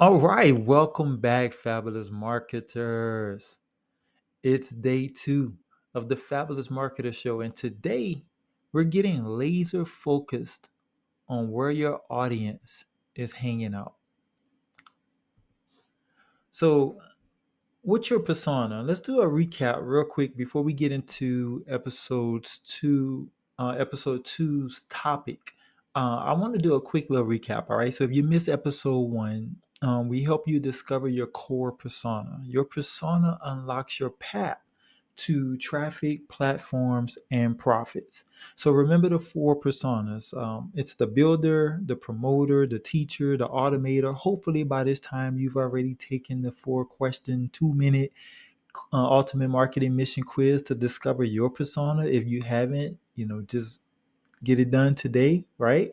All right, welcome back, fabulous marketers. It's day two of the Fabulous Marketer Show, and today we're getting laser focused on where your audience is hanging out. So, what's your persona? Let's do a recap real quick before we get into episode two's topic. I want to do a quick little recap. All right. So if you missed episode one, we help you discover your core persona. Your persona unlocks your path to traffic, platforms, and profits. So remember the four personas. It's the builder, the promoter, the teacher, the automator. Hopefully, by this time, you've already taken the 4 question, 2 minute ultimate marketing mission quiz to discover your persona. If you haven't, just get it done today, right?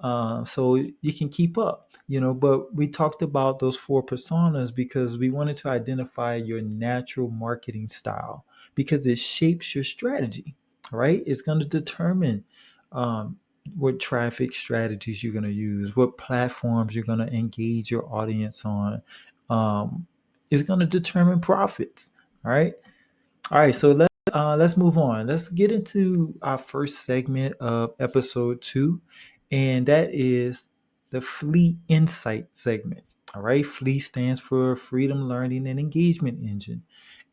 So you can keep up, but we talked about those four personas because we wanted to identify your natural marketing style because it shapes your strategy, right? It's going to determine um, what traffic strategies you're going to use, what platforms you're going to engage your audience on. It's going to determine profits, all right? All right, so let's move on. Let's get into our first segment of episode two, and that is the Fleet Insight segment. All right, Fleet stands for Freedom Learning and Engagement Engine.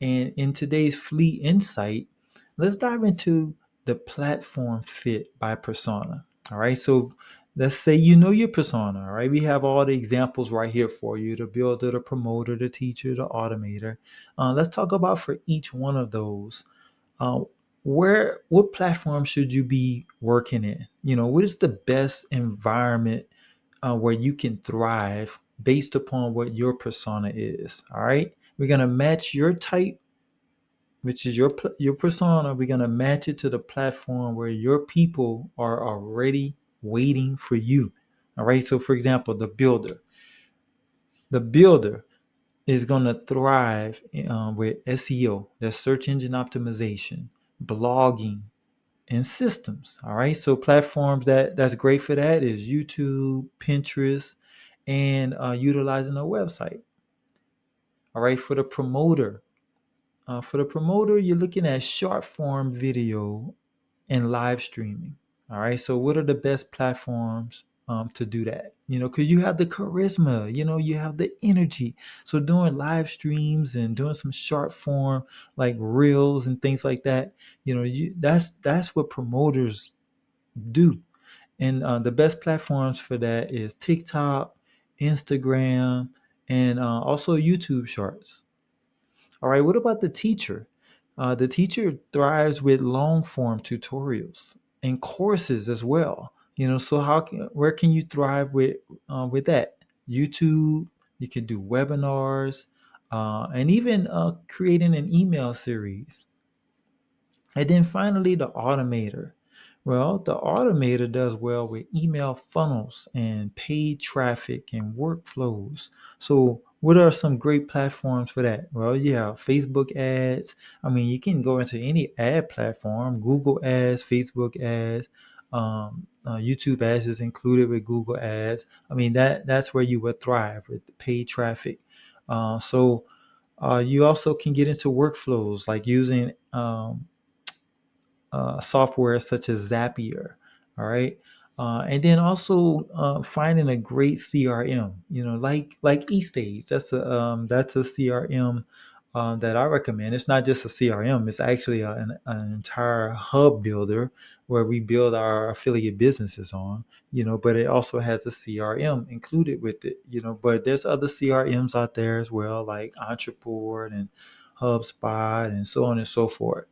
And in today's Fleet Insight, let's dive into the platform fit by persona. All right, so let's say you know your persona. All right, we have all the examples right here for you: the builder, the promoter, the teacher, the automator. Let's talk about for each one of those. Uh, what platform should you be working in? What is the best environment where you can thrive based upon what your persona is? All right, we're gonna match your type, which is your persona. We're gonna match it to the platform where your people are already waiting for you. All right. So, for example, the builder is going to thrive with SEO, that's search engine optimization, blogging, and systems. All right, so platforms that's great for that is YouTube, Pinterest, and utilizing a website. All right, for the promoter, you're looking at short form video and live streaming. All right. So, what are the best platforms to do that? Because you have the charisma, you have the energy. So, doing live streams and doing some short form like reels and things like that, that's what promoters do. And the best platforms for that is TikTok, Instagram, and also YouTube Shorts. All right, what about the teacher? The teacher thrives with long form tutorials and courses as well. So where can you thrive with that? YouTube. You can do webinars, and even creating an email series. And then finally, the automator. Well, the automator does well with email funnels and paid traffic and workflows. So, what are some great platforms for that? Well, yeah, Facebook ads. I mean, you can go into any ad platform: Google ads, Facebook ads, YouTube ads is included with Google ads. I mean, that's where you would thrive with the paid traffic. So, you also can get into workflows like using software such as Zapier. All right. And then also finding a great CRM, like eStage. That's a CRM that I recommend. It's not just a CRM; it's actually an entire hub builder where we build our affiliate businesses on. But it also has a CRM included with it. But there's other CRMs out there as well, like Entreport and HubSpot and so on and so forth.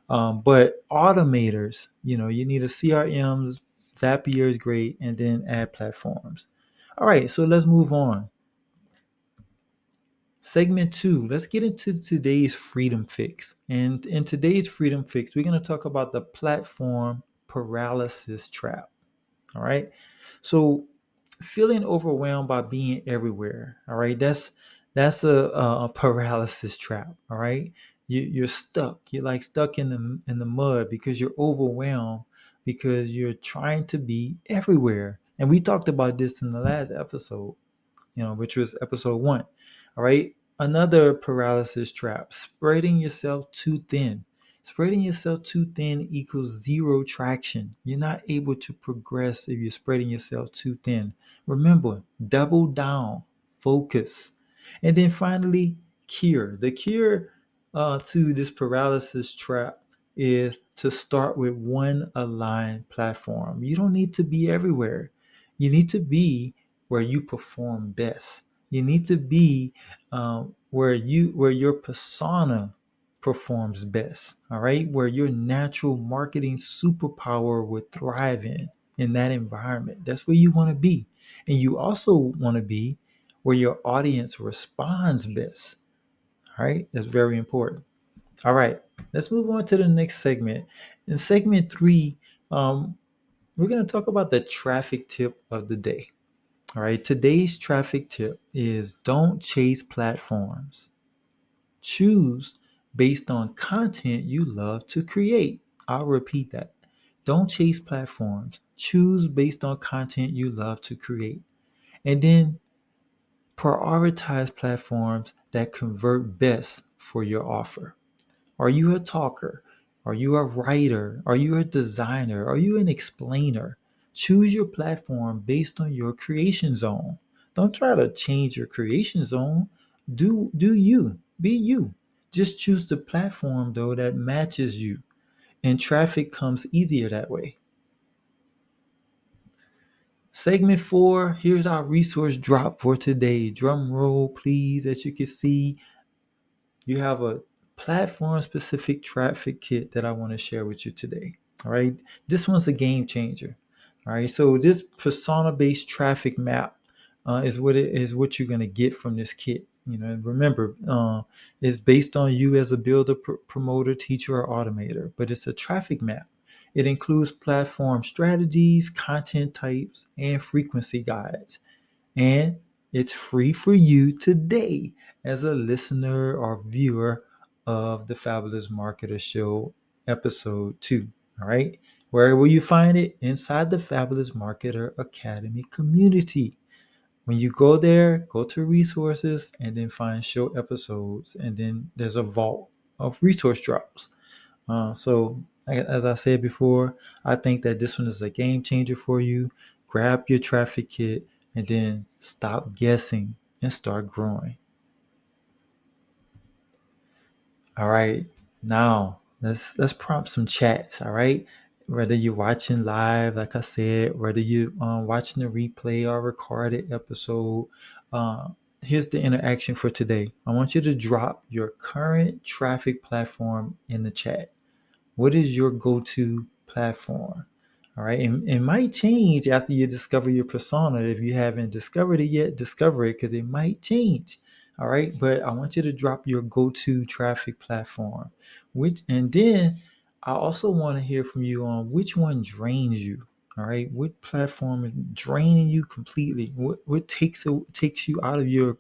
But automators, you need a CRM. Zapier is great, and then ad platforms. All right, so let's move on. Segment two, let's get into today's freedom fix. And in today's freedom fix, we're going to talk about the platform paralysis trap. All right. So feeling overwhelmed by being everywhere. All right. That's a paralysis trap. All right. You're stuck. You're like stuck in the mud because you're overwhelmed because you're trying to be everywhere. And we talked about this in the last episode. which was episode 1. All right. Another paralysis trap, spreading yourself too thin. Spreading yourself too thin equals zero traction. You're not able to progress if you're spreading yourself too thin. Remember, double down, focus. And then finally, cure. The cure to this paralysis trap is to start with one aligned platform. You don't need to be everywhere. You need to be where you perform best. You need to be where your persona performs best. All right, where your natural marketing superpower would thrive in that environment. That's where you want to be, and you also want to be where your audience responds best. All right, that's very important. All right, let's move on to the next segment. In segment 3, we're going to talk about the traffic tip of the day. All right, today's traffic tip is don't chase platforms. Choose based on content you love to create. I'll repeat that. Don't chase platforms. Choose based on content you love to create. And then prioritize platforms that convert best for your offer. Are you a talker? Are you a writer? Are you a designer? Are you an explainer? Choose your platform based on your creation zone. Don't try to change your creation zone. Do you. Be you. Just choose the platform though that matches you. And traffic comes easier that way. Segment 4, here's our resource drop for today. Drum roll, please. As you can see, you have a platform specific traffic kit that I want to share with you today. All right. This one's a game changer. All right. So this persona based traffic map is what you're going to get from this kit. And remember, it's based on you as a builder, promoter, teacher, or automator, but it's a traffic map. It includes platform strategies, content types, and frequency guides. And it's free for you today as a listener or viewer of the Fabulous Marketer Show episode 2. All right. Where will you find it? Inside the Fabulous Marketer Academy community. When you go there, go to resources and then find show episodes. And then there's a vault of resource drops. So, as I said before, I think that this one is a game changer for you. Grab your traffic kit and then stop guessing and start growing. All right, now let's prompt some chats. All right, whether you're watching live, like I said, whether you watching the replay or recorded episode, uh, here's the interaction for today. I want you to drop your current traffic platform in the chat. What is your go-to platform? All right. And it might change after you discover your persona. If you haven't discovered it yet, discover it because it might change. All right. But I want you to drop your go-to traffic platform. And then I also want to hear from you on which one drains you. All right. What platform is draining you completely? What takes you out of your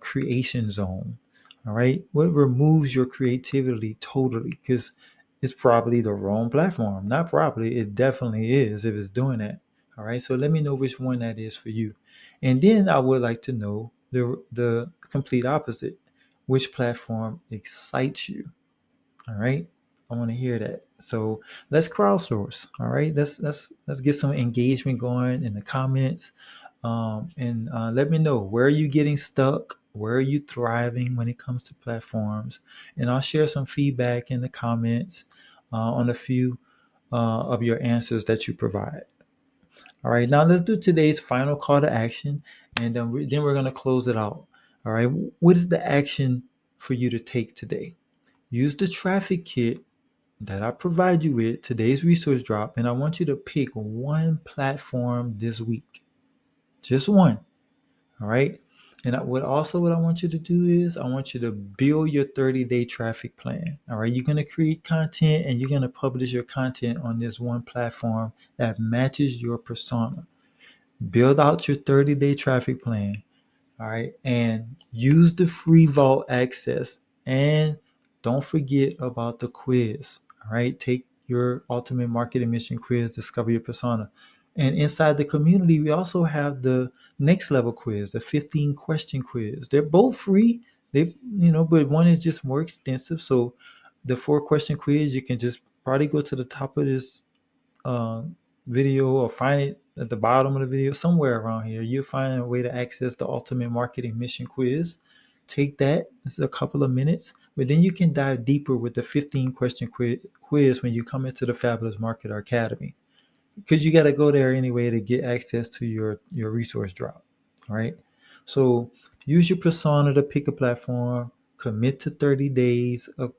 creation zone? All right. What removes your creativity totally? Because it's probably the wrong platform. Not probably, it definitely is if it's doing that. All right. So let me know which one that is for you. And then I would like to know the complete opposite. Which platform excites you? All right. I want to hear that. So let's crowdsource. All right. Let's get some engagement going in the comments. And let me know, where are you getting stuck? Where are you thriving when it comes to platforms? And I'll share some feedback in the comments on a few of your answers that you provide. All right, now let's do today's final call to action, and then we're going to close it out. All right, what is the action for you to take today? Use the traffic kit that I provide you with, today's resource drop, and I want you to pick one platform this week. Just one. All right. And what I want you to do is I want you to build your 30-day traffic plan. All right. You're going to create content and you're going to publish your content on this one platform that matches your persona. Build out your 30-day traffic plan. All right. And use the free vault access. And don't forget about the quiz. All right. Take your ultimate marketing mission quiz, discover your persona. And inside the community, we also have the next level quiz, the 15 question quiz. They're both free. But one is just more extensive. So the 4 question quiz, you can just probably go to the top of this uh, video or find it at the bottom of the video, somewhere around here. You'll find a way to access the Ultimate Marketing Mission Quiz. Take that. It's a couple of minutes, but then you can dive deeper with the 15 question quiz when you come into the Fabulous Marketer Academy, because you got to go there anyway to get access to your resource drop. All right. So use your persona to pick a platform, commit to 30 days of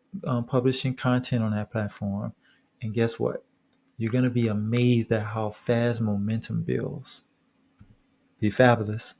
publishing content on that platform, and guess what? You're going to be amazed at how fast momentum builds. Be fabulous.